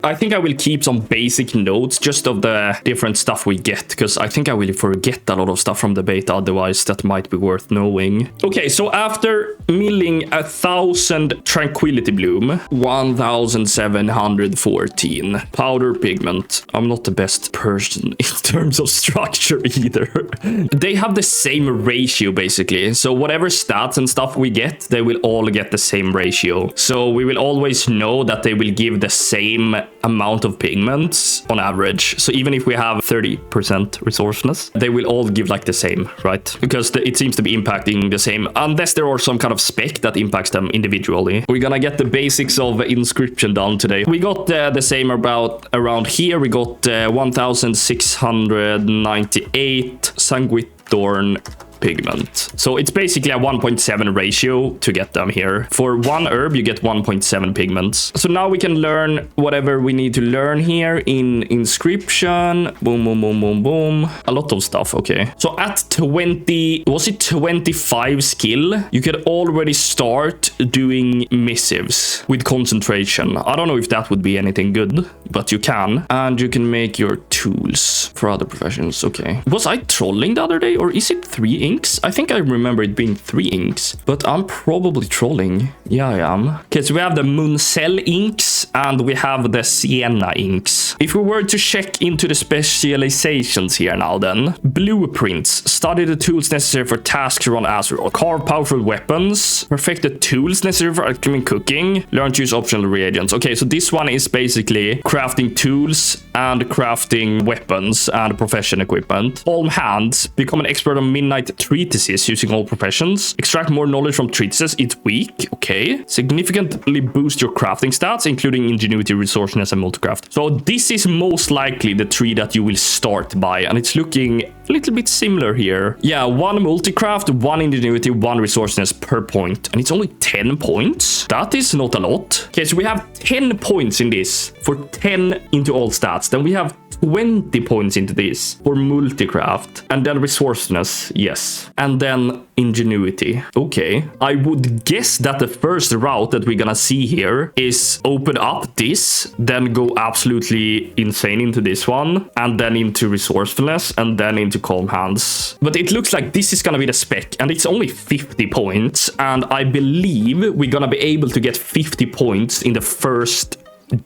I think I will keep some basic notes just of the different stuff we get, because I think I will forget a lot of stuff from the beta, otherwise that might be worth knowing. Okay, so after milling 1,000 Tranquility Bloom, 1,714 powder pigment. I'm not the best person in terms of structure either. They have the same ratio basically, so whatever stats and stuff we get, they will all get the same ratio. So we will always know that they will give the same amount of pigments on average. So even if we have 30% resourcefulness, they will all give like the same, right? Because it seems to be impacting the same, unless there are some kind of spec that impacts them individually. We're gonna get the basics of Inscription done today. We got the same around here. We got 1,698 Sanguithorn pigment. So it's basically a 1.7 ratio to get them here. For one herb, you get 1.7 pigments. So now we can learn whatever we need to learn here in Inscription. Boom, boom, boom, boom, boom. A lot of stuff, okay. So at 20, was it 25 skill? You could already start doing missives with concentration. I don't know if that would be anything good, but you can. And you can make your tools for other professions, okay. Was I trolling the other day, or is it 3 inks? I think I remember it being 3 inks, but I'm probably trolling. Yeah, I am. Okay, so we have the Muncell inks and we have the Sienna inks. If we were to check into the specializations here now then, blueprints, study the tools necessary for tasks run Azeroth, carve powerful weapons, perfect the tools necessary for alchemy and cooking, learn to use optional reagents. Okay, so this one is basically crafting tools and crafting weapons and profession equipment. Palm hands, become an expert on midnight treatises using all professions. Extract more knowledge from treatises. It's weak. Okay. Significantly boost your crafting stats, including ingenuity, resourcefulness, and multicraft. So this is most likely the tree that you will start by, and it's looking a little bit similar here. Yeah, 1 multicraft, 1 ingenuity, 1 resourcefulness per point, and it's only 10 points. That is not a lot. Okay, so we have 10 points in this for 10 into all stats. Then we have 20 points into this for multicraft, and then resourcefulness, yes, and then ingenuity. Okay, I would guess that the first route that we're gonna see here is open up this, then go absolutely insane into this one, and then into resourcefulness, and then into calm hands. But it looks like this is gonna be the spec, and it's only 50 points, and I believe we're gonna be able to get 50 points in the first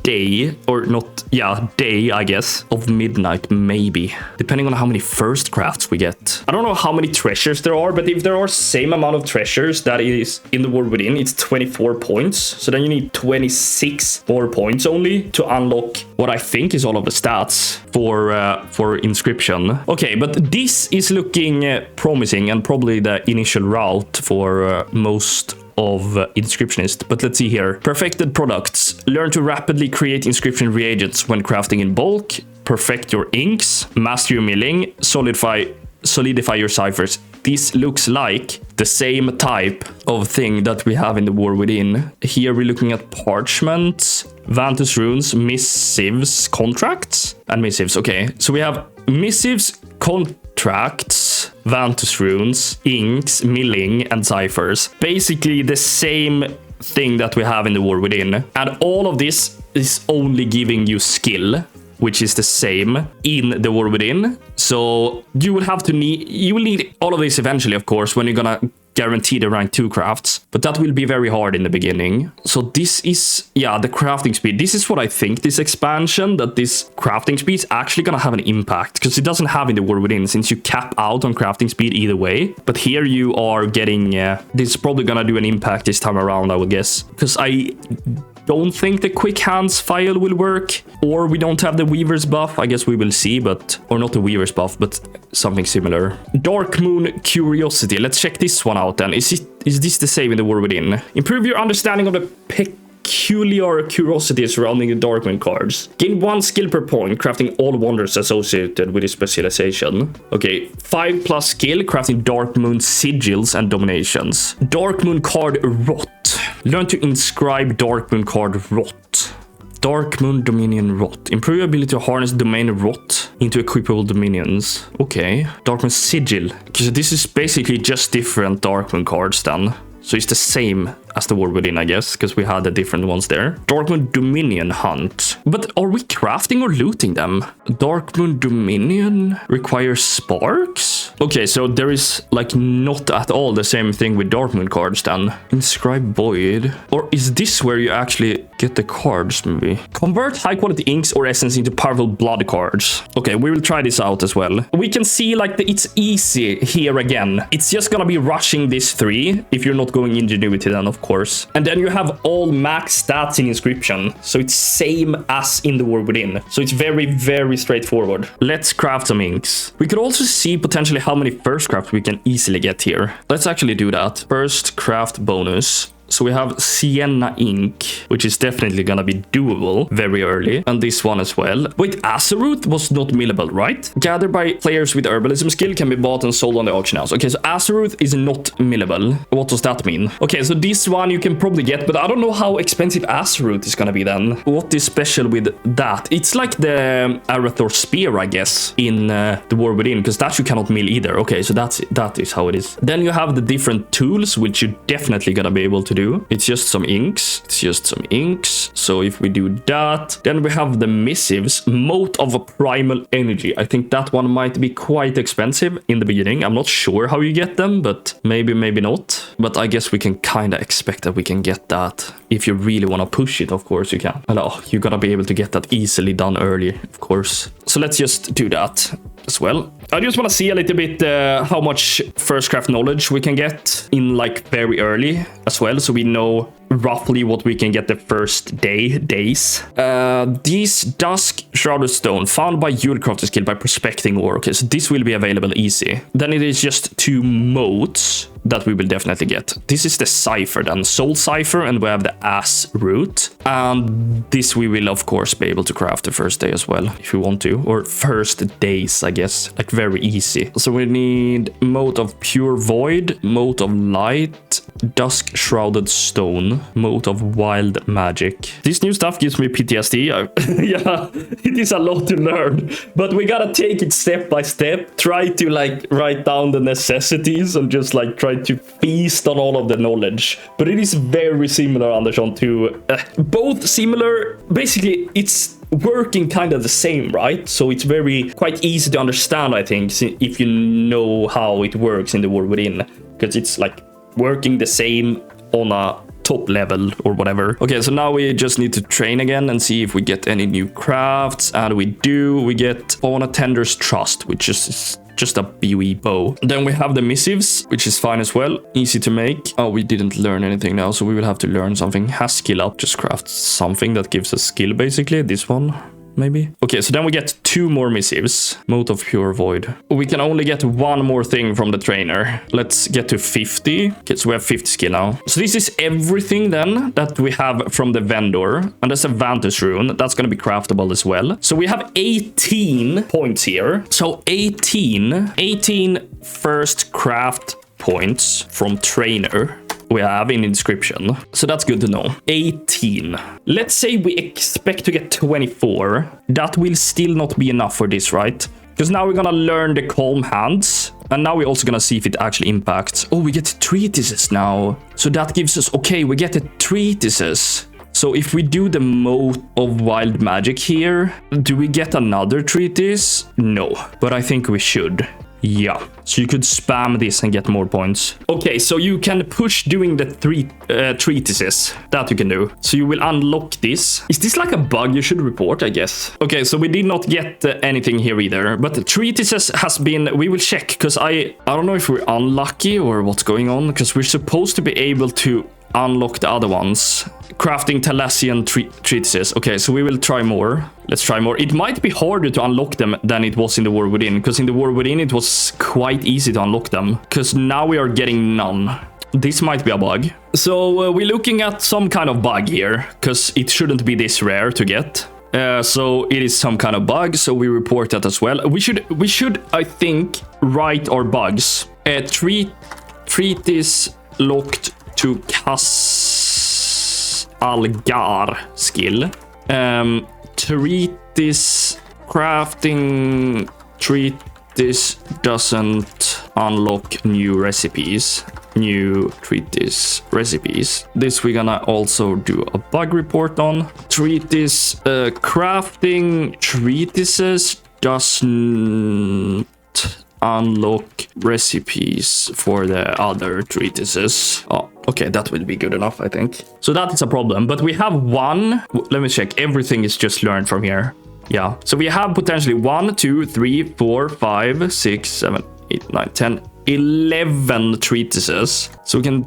day, or not, yeah, day, I guess, of midnight, maybe, depending on how many first crafts we get. I don't know how many treasures there are, but if there are same amount of treasures that is in the world within, it's 24 points. So then you need 26 more points only to unlock what I think is all of the stats for Inscription. Okay, but this is looking promising, and probably the initial route for most of Inscriptionist. But let's see here. Perfected products. Learn to rapidly create Inscription reagents when crafting in bulk. Perfect your inks. Master your milling. Solidify your ciphers. This looks like the same type of thing that we have in the War Within. Here we're looking at parchments, Vantus runes, missives, contracts, and missives. Okay, so we have missives, contracts, Vantus runes, inks, milling, and ciphers. Basically the same thing that we have in the War Within. And all of this is only giving you skill, which is the same in the War Within. So you will need all of this eventually, of course, when you're gonna guarantee the rank 2 crafts, but that will be very hard in the beginning. So this is, yeah, the crafting speed. This is what I think, this expansion, that this crafting speed is actually gonna have an impact, because it doesn't have in the War Within, since you cap out on crafting speed either way. But here you are getting, this is probably gonna do an impact this time around, I would guess, because I don't think the quick hands file will work, or we don't have the Weaver's buff. I guess we will see, but, or not the Weaver's buff, but something similar. Darkmoon Curiosity. Let's check this one out then. Is this the same in the War Within? Improve your understanding of the peculiar curiosity surrounding the Darkmoon cards. Gain 1 skill per point, crafting all wonders associated with a specialization. Okay, 5+ skill, crafting Darkmoon sigils and dominations. Darkmoon card rot. Learn to inscribe Darkmoon card rot. Darkmoon Dominion Rot. Improve your ability to harness domain rot into equipable dominions. Okay. Darkmoon Sigil. Okay, so this is basically just different Darkmoon cards then. So it's the same as the War Within, I guess, because we had the different ones there. Darkmoon Dominion Hunt. But are we crafting or looting them? Darkmoon Dominion requires sparks? Okay, so there is like not at all the same thing with Darkmoon cards then. Inscribe Void. Or is this where you actually get the cards maybe? Convert high quality inks or essence into powerful blood cards. Okay, we will try this out as well. We can see like it's easy here again. It's just gonna be rushing this 3 if you're not going Ingenuity then, of course. And then you have all max stats in Inscription. So it's same as in the War Within. So it's very, very straightforward. Let's craft some inks. We could also see potentially how many first crafts we can easily get here. Let's actually do that. First craft bonus. So we have Sienna Ink, which is definitely gonna be doable very early. And this one as well. Wait, Azeroth was not millable, right? Gathered by players with herbalism skill can be bought and sold on the auction house. Okay, so Azeroth is not millable. What does that mean? Okay, so this one you can probably get, but I don't know how expensive Azeroth is gonna be then. What is special with that? It's like the Arathor Spear, I guess, in the War Within, because that you cannot mill either. Okay, so that is how it is. Then you have the different tools, which you're definitely gonna be able to do. It's just some inks. It's just some inks. So if we do that, then we have the missives. Mote of a Primal Energy. I think that one might be quite expensive in the beginning. I'm not sure how you get them, but maybe not. But I guess we can kind of expect that we can get that. If you really want to push it, of course you can. And you gotta be able to get that easily done early, of course. So let's just do that as well. I just want to see a little bit how much first craft knowledge we can get in like very early as well, so we know roughly what we can get the first days. These Dusk Shrouded Stone found by Yulcraft skill by prospecting ore. Okay, so this will be available easy. Then it is just 2 motes that we will definitely get. This is the Cipher then, Soul Cipher, and we have the Ass Root. And this we will of course be able to craft the first day as well, if we want to, or first days, I guess, like very easy. So we need Mote of Pure Void, Mote of Light, Dusk Shrouded Stone, Mote of Wild Magic. This new stuff gives me PTSD. Yeah, it is a lot to learn, but we gotta take it step by step. Try to like write down the necessities and just like try to feast on all of the knowledge. But it is very similar, Anderson, to both similar. Basically, it's working kind of the same, right? So it's quite easy to understand, I think, if you know how it works in the War Within, because it's like working the same on a top level or whatever. Okay, so now we just need to train again and see if we get any new crafts, and we do. We get Fauna Tender's Trust, which is just a BOE bow. Then we have the missives, which is fine as well, easy to make. Oh, we didn't learn anything now, so we will have to learn something. Has skill up, just craft something that gives us skill, basically. This one, maybe. Okay, so then we get 2 more missives. Mote of Pure Void. We can only get 1 more thing from the trainer. Let's get to 50. Okay, so we have 50 skill now. So this is everything then that we have from the vendor. And there's a Vantus rune. That's going to be craftable as well. So we have 18 points here. So 18 first craft points from trainer we have in Inscription. So that's good to know. 18. Let's say we expect to get 24. That will still not be enough for this, right? Because now we're gonna learn the Calm Hands. And now we're also gonna see if it actually impacts. Oh, we get treatises now. So that gives us, okay, we get the treatises. So if we do the Mote of Wild Magic here, do we get another treatise? No, but I think we should. Yeah, so you could spam this and get more points. Okay, so you can push doing the 3 treatises. That you can do. So you will unlock this. Is this like a bug you should report, I guess? Okay, so we did not get anything here either. But the treatises has been... We will check, because I don't know if we're unlucky or what's going on. Because we're supposed to be able to unlock the other ones. Crafting Thalassian treatises. Okay, so we will try more. Let's try more. It might be harder to unlock them than it was in the War Within, because in the War Within it was quite easy to unlock them, because now we are getting none. This might be a bug. So we're looking at some kind of bug here, because it shouldn't be this rare to get. So it is some kind of bug, so we report that as well. We should I think, write our bugs. Treatise locked to Algar skill. Treatise crafting treatise doesn't unlock new recipes. new treatise recipes. This we're gonna also do a bug report on. Treatise, crafting treatises doesn't unlock recipes for the other treatises. Oh, okay, that will be good enough, I think. So that is a problem, but we have one. Let me check. Everything is just learned from here. Yeah, so we have potentially 1, 2, 3, 4, 5, 6, 7, 8, 9, 10, 11 treatises. So we can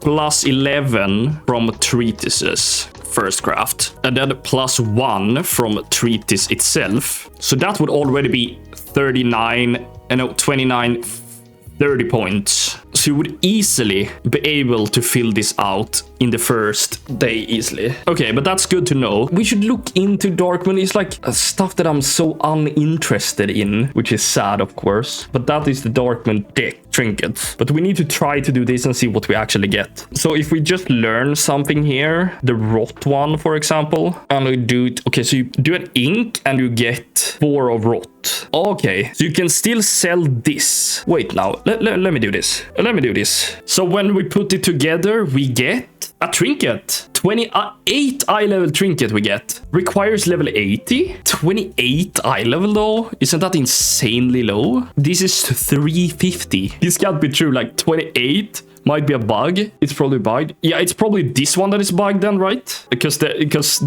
plus 11 from treatises first craft, and then plus 1 from treatise itself. So that would already be 39, 29, 30 points. So you would easily be able to fill this out in the first day easily. Okay, but that's good to know. We should look into Darkmoon. It's like stuff that I'm so uninterested in, which is sad, of course. But that is the Darkmoon deck trinket. But we need to try to do this and see what we actually get. So if we just learn something here, the rot one, for example, and we do it. Okay, so you do an ink and you get 4 of rot. Okay, so you can still sell this. Wait, now, let me do this. Let me do this. So when we put it together, we get a trinket. 28 eye level trinket we get. Requires level 80. 28 eye level though? Isn't that insanely low? This is 350. This can't be true. Like 28 might be a bug. It's probably bugged. Yeah, it's probably this one that is bugged then, right? Because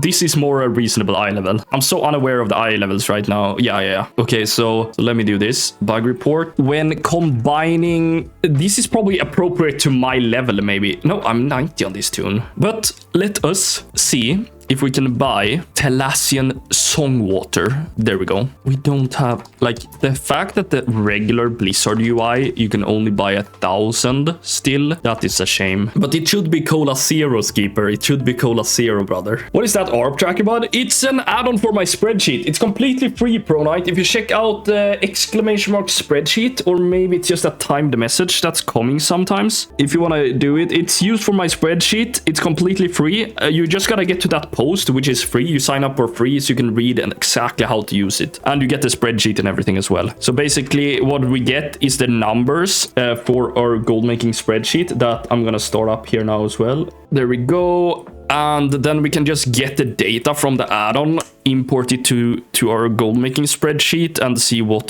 this is more a reasonable eye level. I'm so unaware of the eye levels right now. Yeah. Okay, so let me do this. Bug report. When combining... This is probably appropriate to my level, maybe. No, I'm 90 on this tune. But let us see if we can buy Thalassian Songwater. There we go. We don't have, like, the fact that the regular Blizzard UI, you can only buy 1,000 still. That is a shame. But it should be Cola Zero, Skipper. It should be Cola Zero, brother. What is that ARP tracker bud? It's an add-on for my spreadsheet. It's completely free, Pro Knight. If you check out the exclamation mark spreadsheet, or maybe it's just a timed message that's coming sometimes. If you want to do it, it's used for my spreadsheet. It's completely free. You just gotta get to that post, which is free. You sign up for free so you can read and exactly how to use it, and you get the spreadsheet and everything as well. So basically what we get is the numbers for our gold making spreadsheet that I'm gonna start up here now as well. There we go. And then we can just get the data from the add-on, import it to our gold making spreadsheet, and see what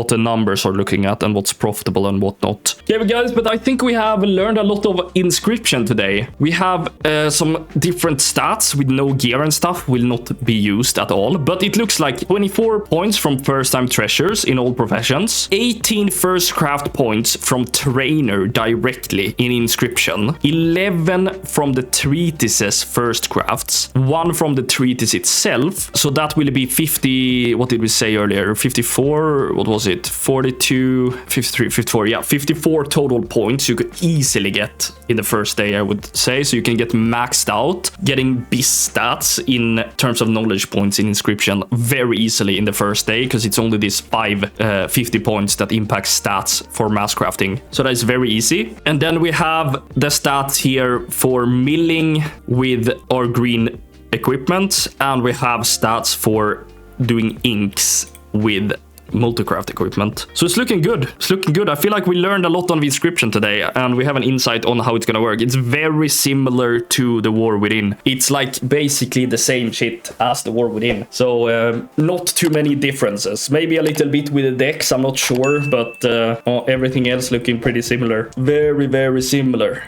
the numbers are looking at and what's profitable and whatnot. Okay, guys, but I think we have learned a lot of Inscription today. We have some different stats with no gear and stuff will not be used at all, but it looks like 24 points from first time treasures in all professions, 18 first craft points from trainer directly in Inscription, 11 from the treatises first crafts, 1 from the treatise itself. So that will be 50, what did we say earlier? 54, what was it? 42, 53, 54, yeah, 54 total points you could easily get in the first day, I would say. So you can get maxed out, getting BIS stats in terms of knowledge points in Inscription very easily in the first day, because it's only these 50 points that impact stats for mass crafting. So that is very easy. And then we have the stats here for milling with our green equipment, and we have stats for doing inks with multi-craft equipment. So it's looking good. It's looking good. I feel like we learned a lot on the Inscription today, and we have an insight on how it's gonna work. It's very similar to the War Within. It's like basically the same shit as the War Within. So not too many differences. Maybe a little bit with the decks, I'm not sure, but everything else looking pretty similar. Very, very similar.